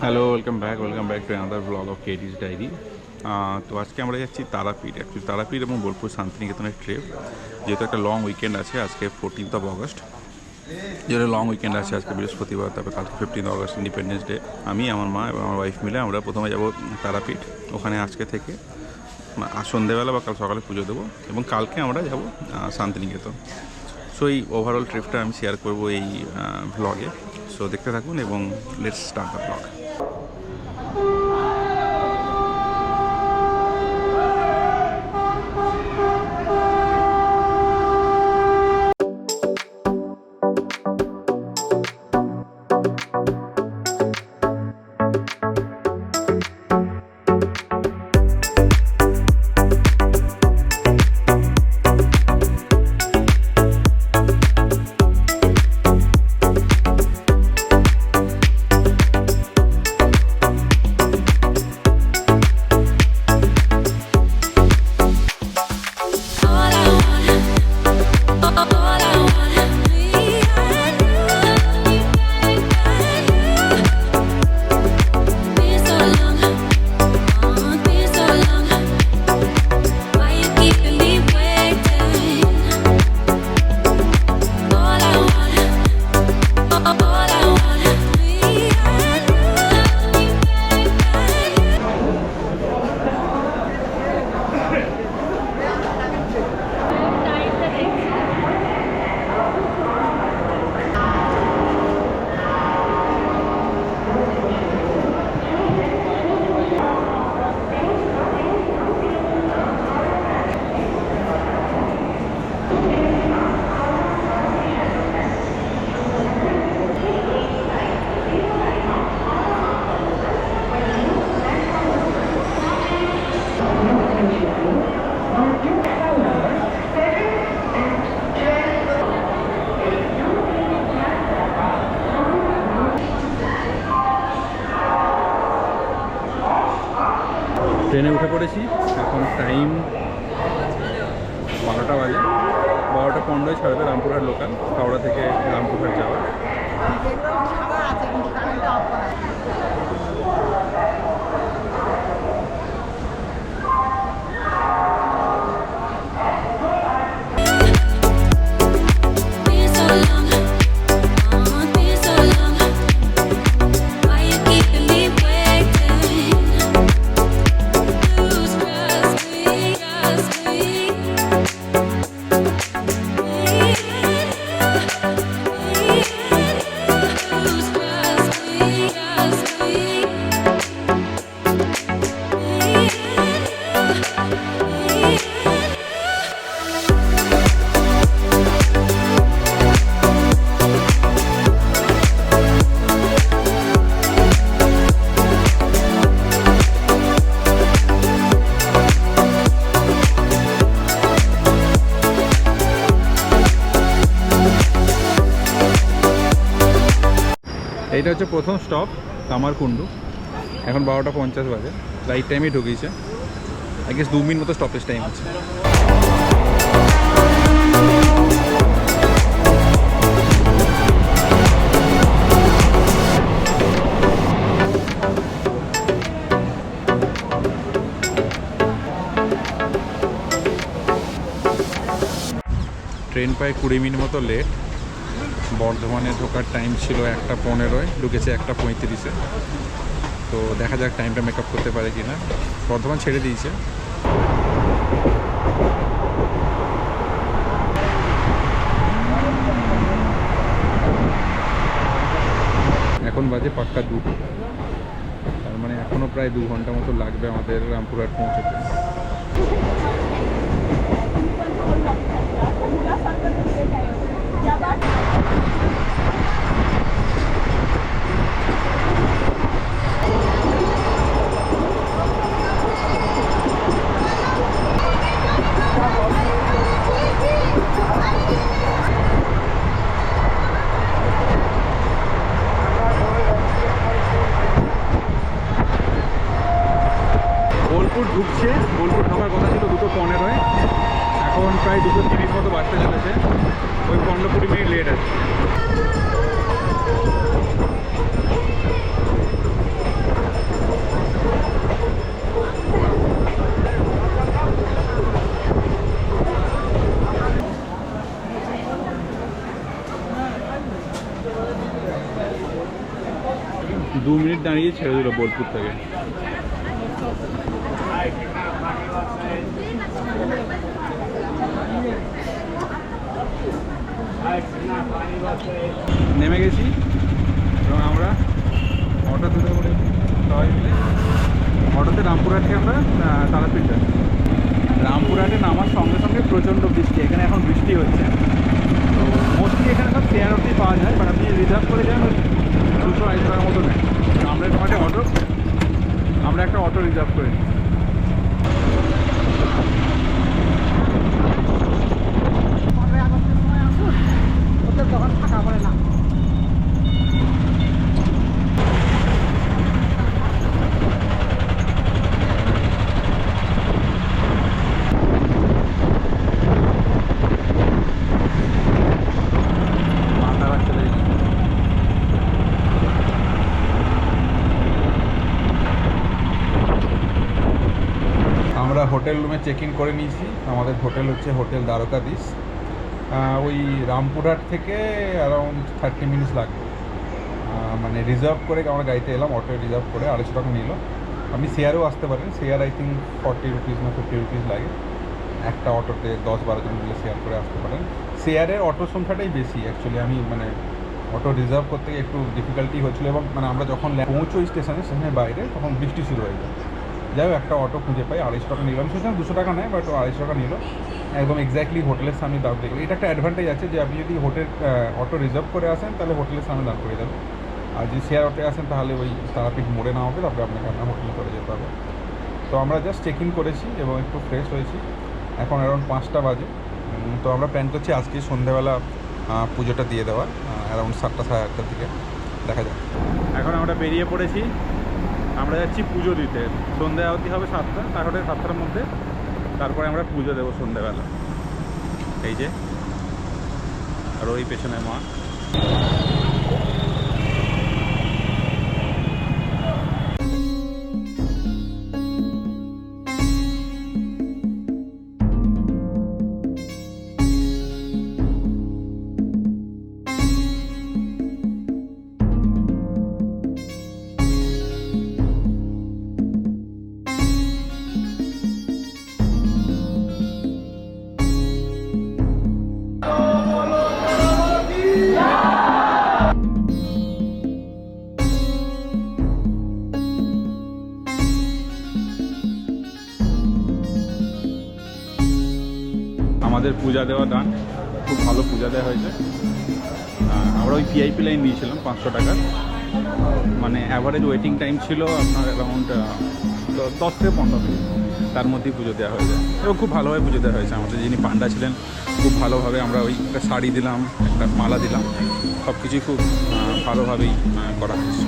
Hello, welcome back to another blog of Katie's diary. তো আজকে আমরা যাচ্ছি তারাপীঠ। অ্যাকচুয়ালি তারাপীঠ এবং বোলপুর শান্তিনিকেতনের ট্রিপ, যেহেতু একটা লং উইকেন্ড আছে। আজকে 14th অগস্ট, যেটা লং উইকেন্ড আছে। আজকে বৃহস্পতিবার, তারপরে কালকে 15th অগস্ট ইন্ডিপেন্ডেন্স ডে। আমি, আমার মা এবং আমার ওয়াইফ মিলে আমরা প্রথমে যাব তারাপীঠ। ওখানে আজকে থেকে সন্ধ্যেবেলা বা কাল সকালে পুজো দেবো, এবং কালকে আমরা যাব শান্তিনিকেতন। সো এই ওভারঅল ট্রিপটা আমি শেয়ার করবো এই ভ্লগে। সো দেখতে থাকুন এবং লেটস স্টার্ট দ্য ব্লগ। ট্রেনে উঠে পড়েছি। এখন টাইম 12টা বাজে। 12টা 15 ছাড়বে রামপুরহাট লোকাল, হাওড়া থেকে রামপুরহাট যাওয়া। এইটা হচ্ছে প্রথম স্টপ, কামারকুণ্ডু। এখন 12টা 50 বাজে, রাইট টাইমেই ঢুকিয়েছে। আই গেস 2 মিনিট মতো স্টপেজ টাইম আছে। ট্রেন প্রায় 20 মিনিট মতো লেট। বর্ধমানে ঢোকার টাইম ছিল 1টা 15, ঢুকেছে 1টা 35-এ। তো দেখা যাক টাইমটা মেকআপ করতে পারে কি না। বর্ধমান ছেড়ে দিয়েছে। এখন বাজে পাক্কা 2টো, তার মানে এখনও প্রায় 2 ঘন্টা মতো লাগবে আমাদের রামপুরহাট পৌঁছাতে। বোলপুর ঢুকছে। বোলপুর ঢোকার কথা ছিল 2টো 15, এখন প্রায় 2:30 মতো বাজতে চলেছে। ওই 15-20 মিনিট লেট আছে। 2 মিনিট দাঁড়িয়ে ছেড়ে দিল বোলপুর থেকে। নেমে গেছি এবং আমরা অটোতে করে সবাই মিলে অটোতে রামপুরহাট থেকে আমরা তারাপীঠ যাচ্ছি। রামপুরহাটে নামার সঙ্গে সঙ্গে প্রচণ্ড বৃষ্টি, এখানে এখন বৃষ্টি হচ্ছে। তো মোস্টলি এখানে সব শেয়ার অটোই পাওয়া যায়, বাট আপনি রিজার্ভ করে যান 200-250 টাকার মতো নেয়। আমরা একটা অটো রিজার্ভ করে নিই। তখন ফাঁকা পড়ে না। আমরা হোটেল রুমে চেক ইন করে নিয়েছি। আমাদের হোটেল হচ্ছে হোটেল দ্বারকাধীশ। ওই রামপুরহাট থেকে অ্যারাউন্ড 30 মিনিটস লাগবে। মানে রিজার্ভ করে আমরা গাড়িতে এলাম, অটো রিজার্ভ করে 250 টাকা নিল। আপনি শেয়ারেও আসতে পারেন, শেয়ার আই থিঙ্ক 40 রুপিস না 50 রুপিস লাগে। একটা অটোতে 10-12 জন মিলে শেয়ার করে আসতে পারেন। শেয়ারের অটোর সংখ্যাটাই বেশি অ্যাকচুয়ালি। আমি মানে অটো রিজার্ভ করতে গিয়ে একটু ডিফিকাল্টি হচ্ছিলো, এবং মানে আমরা যখন পৌঁছোই স্টেশনের বাইরে তখন বৃষ্টি শুরু হয়ে যায়। যাই হোক একটা অটো খুঁজে পাই, 250 টাকা নিলাম। সেখানে 200 টাকা নেয়, বাট 250 টাকা নিল। একদম এক্স্যাক্টলি হোটেলের সামনে দাঁড় দিয়ে গেলো। এটা একটা অ্যাডভান্টেজ আছে যে আপনি যদি অটো রিজার্ভ করে আসেন তাহলে হোটেলের সামনে দাঁড় করে দেবে। আর যদি শেয়ার অটোে আসেন তাহলে ওই তারাপীঠ মোড়ে না হবে, তারপরে আপনাকে আপনার হোটেলে করে যেতে হবে। তো আমরা জাস্ট চেক ইন করেছি এবং একটু ফ্রেশ হয়েছি। এখন অ্যারাউন্ড 5টা বাজে। তো আমরা প্ল্যান করছি আজকে সন্ধ্যেবেলা পুজোটা দিয়ে দেওয়া, অ্যারাউন্ড 7টা 8:30টার দিকে। দেখা যাক। এখন আমরা বেরিয়ে পড়েছি, আমরা যাচ্ছি পুজো দিতে। সন্ধ্যা আরতি হবে 7টা, 7টার মধ্যে। তারপরে আমরা পুজো দেবো সন্ধ্যেবেলা। এই যে আর ওই পেছনে মা। আমাদের পূজা দেওয়া ডান, খুব ভালো পূজা দেওয়া হয়েছে। আমরা ওই ভিআইপি লাইন দিয়েছিলাম 500 টাকা। মানে অ্যাভারেজ ওয়েটিং টাইম ছিল আপনার অ্যারাউন্ড 10 থেকে 15 মিনিট, তার মধ্যেই পুজো দেওয়া হয়ে যায়। এবং খুব ভালোভাবে পুজো দেওয়া হয়েছে। আমাদের যিনি পান্ডা ছিলেন খুব ভালোভাবে, আমরা ওই একটা শাড়ি দিলাম, একটা মালা দিলাম, সব কিছুই খুব ভালোভাবেই করা হয়েছে।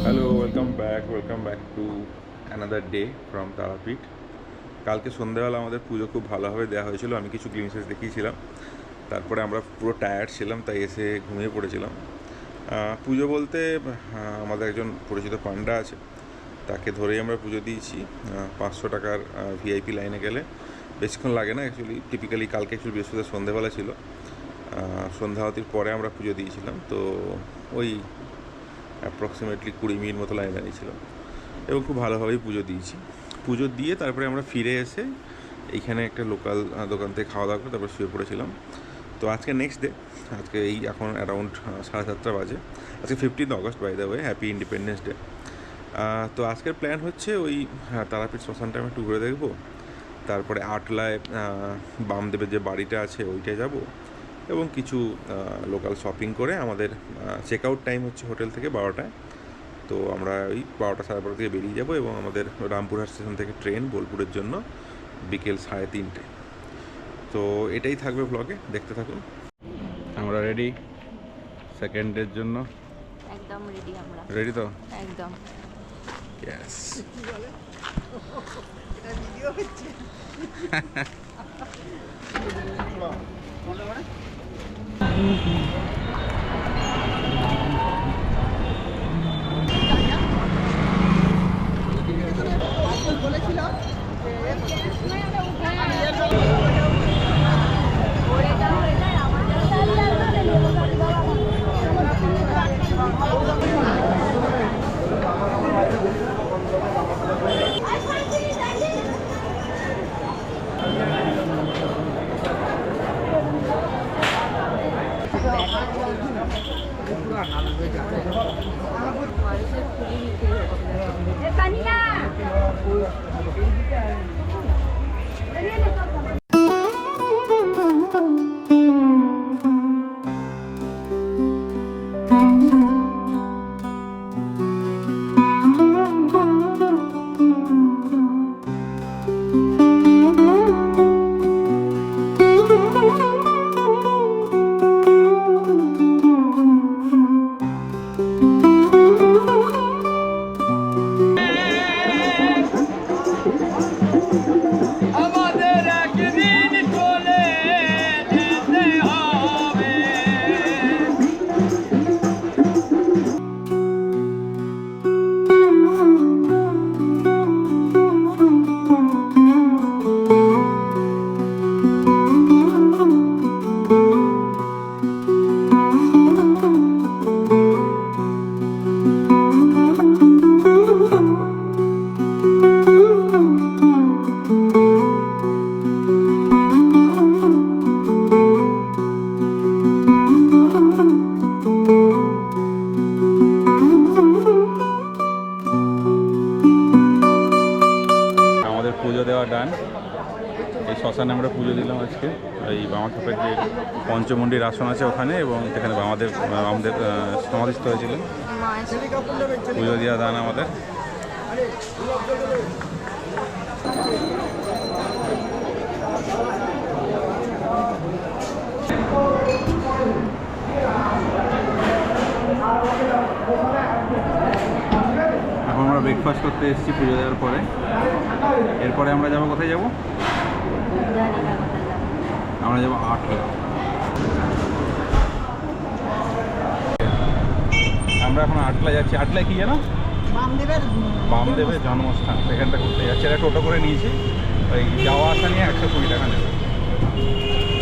Hello, welcome back to another day from Tarapith. কালকে সন্ধ্যাবেলা আমাদের পুজো খুব ভালোভাবে দেওয়া হয়েছিল। আমি কিছু গ্লিমসেস দেখিয়েছিলাম। তারপরে আমরা পুরো টায়ার্ড ছিলাম, তাই এসে ঘুমিয়ে পড়েছিলাম। পুজো বলতে আমাদের একজন পরিচিত পান্ডা আছে, তাকে ধরেই আমরা পুজো দিয়েছি। 500 টাকার ভিআইপি লাইনে গেলে বেশিক্ষণ লাগে না। অ্যাকচুয়ালি টিপিক্যালি কালকে একটু বৃহস্পতিবার সন্ধ্যাবেলা ছিল, সন্ধ্যা আরতির পরে আমরা পুজো দিয়েছিলাম। তো ওই অ্যাপ্রক্সিমেটলি 20 মিনিট মতো লাইন দাঁড়িয়েছিলাম এবং খুব ভালোভাবেই পুজো দিয়েছি। পুজো দিয়ে তারপরে আমরা ফিরে এসে এইখানে একটা লোকাল দোকান থেকে খাওয়া দাওয়া করে তারপর শুয়ে পড়েছিলাম। তো আজকে নেক্সট ডে, আজকে এই এখন অ্যারাউন্ড 7:30 বাজে। আজকে 15 August, by the way, happy Independence Day. তো আজকের প্ল্যান হচ্ছে ওই তারাপীঠ শ্মশানটা আমি একটু ঘুরে দেখবো। তারপরে আটলায় বামদেবের যে বাড়িটা আছে ওইটায় যাব, এবং কিছু লোকাল শপিং করে আমাদের চেক আউট টাইম হচ্ছে হোটেল থেকে 12টায়। তো আমরা ওই 12টা 12:30 থেকে বেরিয়ে যাব, এবং আমাদের রামপুরহাট স্টেশন থেকে ট্রেন বোলপুরের জন্য বিকেল 3:30। তো এটাই থাকবে ব্লগে, দেখতে থাকুন। আমরা রেডি সেকেন্ডের জন্য, একদম রেডি। আমরা রেডি তো একদম। ইয়েস। এটা ভিডিও হচ্ছে। এই শ্মশানে আমরা পুজো দিলাম আজকে। এই বামাখ্যাপের যে পঞ্চমন্ডির আসন আছে ওখানে, এবং সেখানে আমাদের সমাধিস্থ হয়েছিল। মা এসে পুজো দেওয়া দান আমাদের। এখন আমরা ব্রেকফাস্ট করতে এসেছি পুজো দেওয়ার পরে। এরপরে আমরা যাবো কোথায় যাবো? জানি না কোথায় যাবো। আমরা যাবো আটলা। আমরা এখন আটলা যাচ্ছি। আটলায় কি জানো? বামদেবের বামদেবের জন্মস্থান, সেখানটা করতে যাচ্ছি। একটা টোটো করে নিয়েছি, ওই যাওয়া আসা নিয়ে 120 টাকা নেবে।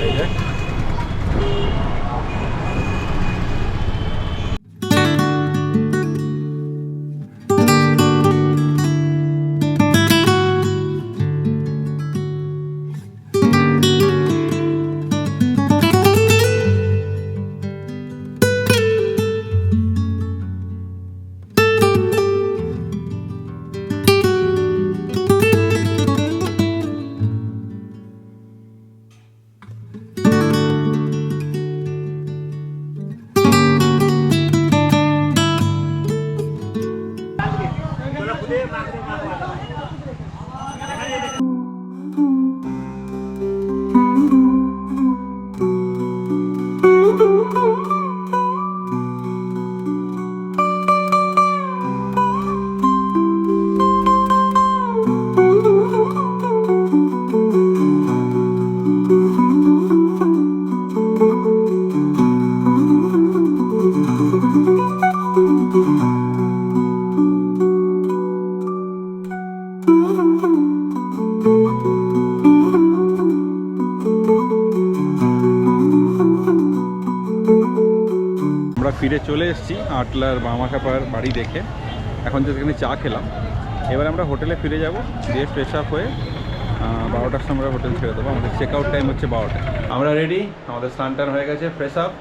এই যে আমরা ফিরে চলে এসেছি আটলার বামাখ্যাপার বাড়ি দেখে। এখন যেখানে চা খেলাম, এবার আমরা হোটেলে ফিরে যাব। দিয়ে ফ্রেশ আপ হয়ে 12টার সময় আমরা হোটেল ছেড়ে দেবো। আমাদের চেক আউট টাইম হচ্ছে 12টা। আমরা রেডি, আমাদের স্নান টান হয়ে গেছে, ফ্রেশ আপ।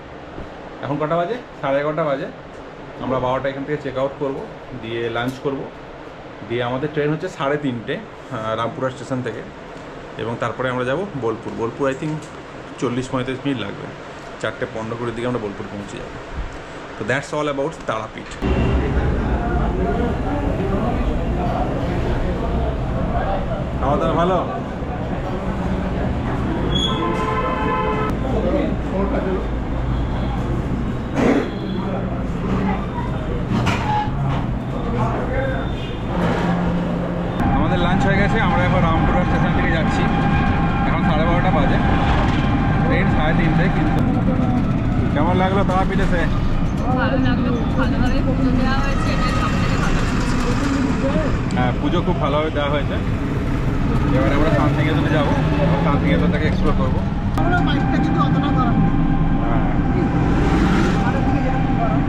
এখন কটা বাজে? 11:30 বাজে। আমরা 12টা এখান থেকে চেক আউট করবো, দিয়ে লাঞ্চ করব। দিয়ে আমাদের ট্রেন হচ্ছে 3:30 রামপুরা স্টেশন থেকে, এবং তারপরে আমরা যাব Bolpur. Bolpur I think 40-45 minute লাগবে। 4:15-20 দিকে আমরা বোলপুর পৌঁছে যাব। তো দ্যাটস অল অ্যাবাউট তারাপীঠ। খাওয়া দাওয়া ভালো? আমাদের লাঞ্চ হয়ে গেছে। আমরা এখন রামপুরা স্টেশন থেকে যাচ্ছি। এখন 12:30 বাজে, ট্রেন 3:30। কিন্তু কেমন লাগলো তারাপীঠ এসে? ভালো লাগলো, খুব ভালোভাবে পুজো দেওয়া হয়েছে, এটাই সবথেকে ভালো। হ্যাঁ, পুজো খুব ভালোভাবে দেওয়া হয়েছে। এবার আমরা শান্তিনিকেতনে যাবো, শান্তিনিকেতনটাকে এক্সপ্লোর করবো। আমরা বাইকটা কিন্তু অতটা গরম না। হ্যাঁ, আমাদের দিকে যেরকম গরম।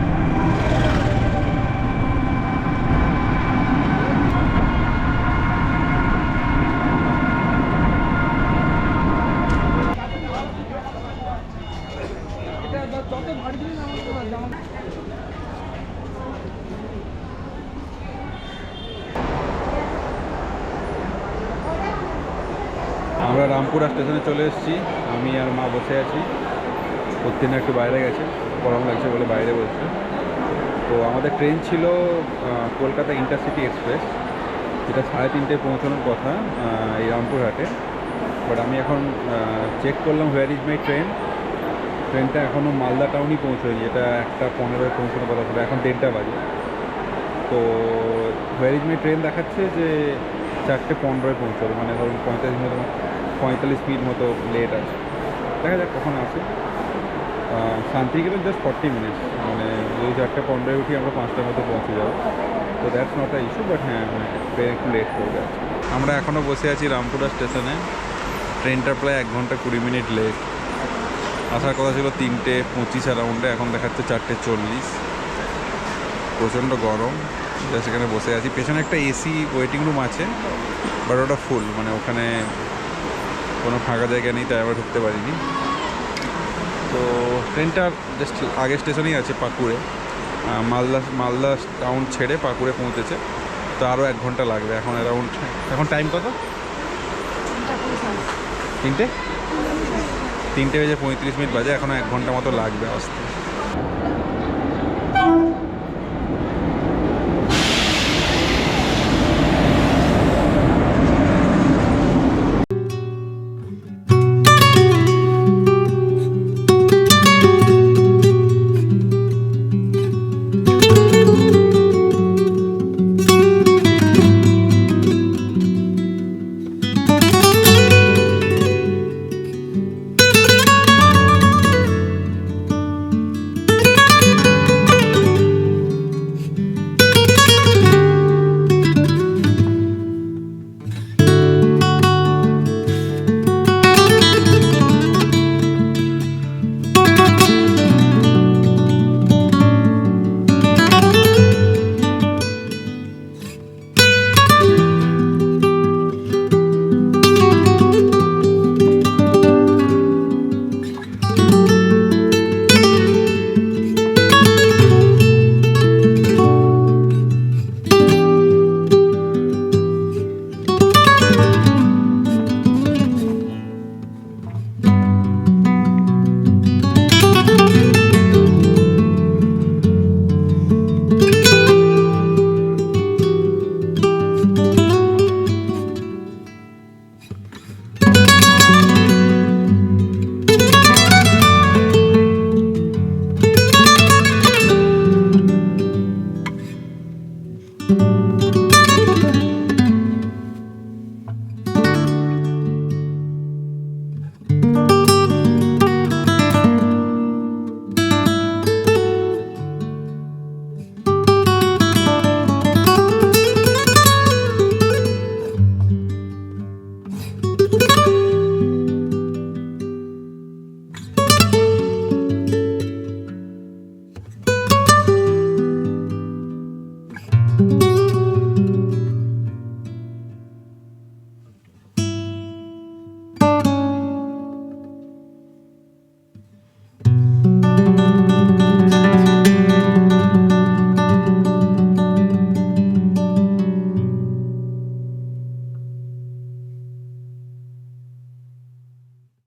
এটা যত ভারী দিন আমাদের আমরা রামপুরা স্টেশনে চলে এসেছি। আমি আর মা বসে আছি। প্রত্যেক একটু বাইরে গেছে, গরম লাগছে বলে বাইরে বসছে। তো আমাদের ট্রেন ছিল কলকাতা ইন্টারসিটি এক্সপ্রেস, যেটা 3:30 পৌঁছানোর কথা এই রামপুরহাটে। বাট আমি এখন চেক করলাম হোয়ার ইজ মাই ট্রেন। ট্রেনটা এখনও মালদা টাউনই পৌঁছয়নি, যেটা 1:15 পৌঁছানোর কথা ছিল। এখন 1:30 বাজে। তো হোয়ার ইজ মাই ট্রেন দেখাচ্ছে যে 4:15 পৌঁছাবে, মানে ধরুন 45 মিনিট মতো লেট আছে। দেখা যাক কখন আসে। শান্তিনিকেতন জাস্ট 40 মিনিটস, মানে যদি 4:15 উঠি আমরা 5টার মধ্যে পৌঁছে যাবো। তো that's not a issue, but হ্যাঁ, ট্রেন একটু লেট করবে। আমরা এখনও বসে আছি রামপুরা স্টেশনে। ট্রেনটা প্রায় 1 ঘন্টা 20 মিনিট লেট। আসার কথা ছিল 3:25 অ্যারাউন্ডে, এখন দেখাচ্ছে 4:40। প্রচণ্ড গরম। সেখানে বসে আছি। পেছনে একটা এসি ওয়েটিং রুম আছে, বাট ওটা ফুল, মানে ওখানে কোনো ফাঁকা জায়গা নেই, তাই আমরা ঢুকতে পারিনি। তো ট্রেনটা জাস্ট আগের স্টেশনেই আছে, পাকুড়ে। মালদা টাউন ছেড়ে পাকুড়ে পৌঁছেছে। তো আরও 1 ঘন্টা লাগবে। এখন টাইম কত? 3টে 3টে বেজে 35 মিনিট বাজে, এখনও 1 ঘন্টা মতো লাগবে আসতে।